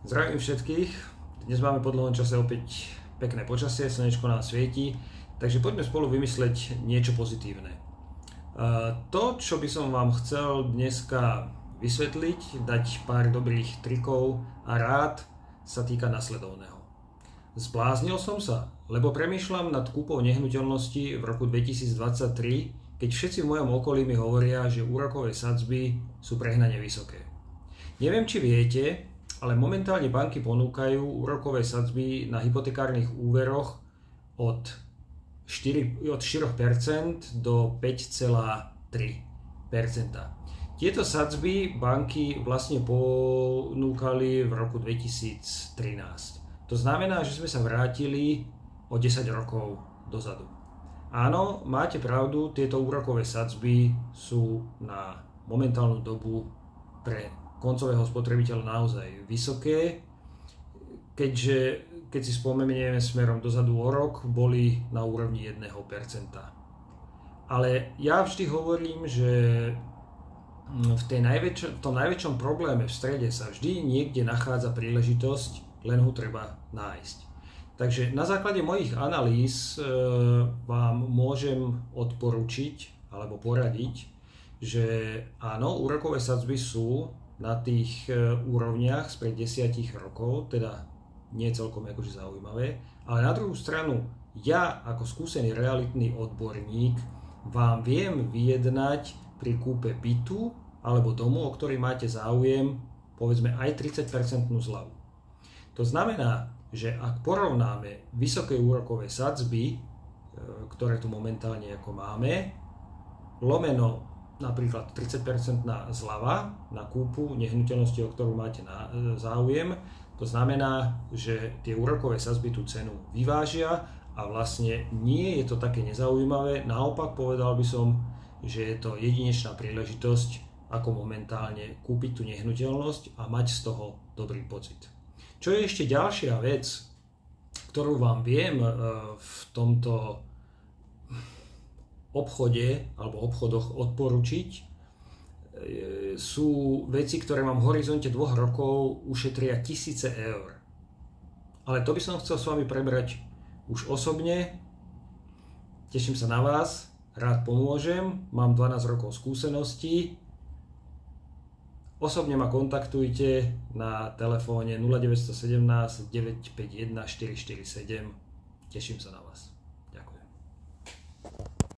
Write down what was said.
Zdravím všetkých. Dnes máme po dlhom čase opäť pekné počasie, slnečko nám svieti, takže poďme spolu vymysleť niečo pozitívne. To, čo by som vám chcel dneska vysvetliť, dať pár dobrých trikov a rád, sa týka nasledovného. Zbláznil som sa, lebo premýšľam nad kúpou nehnuteľnosti v roku 2023, keď všetci v mojom okolí mi hovoria, že úrokové sadzby sú prehnane vysoké. Neviem, či viete, ale momentálne banky ponúkajú úrokové sadzby na hypotekárnych úveroch od 4% do 5,3%. Tieto sadzby banky vlastne ponúkali v roku 2013. To znamená, že sme sa vrátili o 10 rokov dozadu. Áno, máte pravdu, tieto úrokové sadzby sú na momentálnu dobu pre koncového spotrebiteľa naozaj vysoké, keďže keď si spomenieme smerom dozadu o rok, boli na úrovni 1%. Ale ja vždy hovorím, že v tom najväčšom probléme v strede sa vždy niekde nachádza príležitosť, len ho treba nájsť. Takže na základe mojich analýz vám môžem odporučiť alebo poradiť, že áno, úrokové sadzby sú na tých úrovniach spred 10 rokov, teda nie celkom akože zaujímavé, ale na druhú stranu ja ako skúsený realitný odborník vám viem vyjednať pri kúpe bytu alebo domu, o ktorý máte záujem, povedzme aj 30% zľavu. To znamená, že ak porovnáme vysoké úrokové sadzby, ktoré tu momentálne ako máme, lomeno napríklad 30% zľava na kúpu nehnuteľnosti, o ktorú máte záujem. To znamená, že tie úrokové sadzby tú cenu vyvážia a vlastne nie je to také nezaujímavé. Naopak povedal by som, že je to jedinečná príležitosť, ako momentálne kúpiť tú nehnuteľnosť a mať z toho dobrý pocit. Čo je ešte ďalšia vec, ktorú vám viem v tomto obchode alebo obchodoch odporučiť, sú veci, ktoré vám v horizonte 2 rokov ušetria tisíce eur. Ale to by som chcel s vami prebrať už osobne. Teším sa na vás, rád pomôžem, mám 12 rokov skúseností. Osobne ma kontaktujte na telefóne 0917 951 447. Teším sa na vás.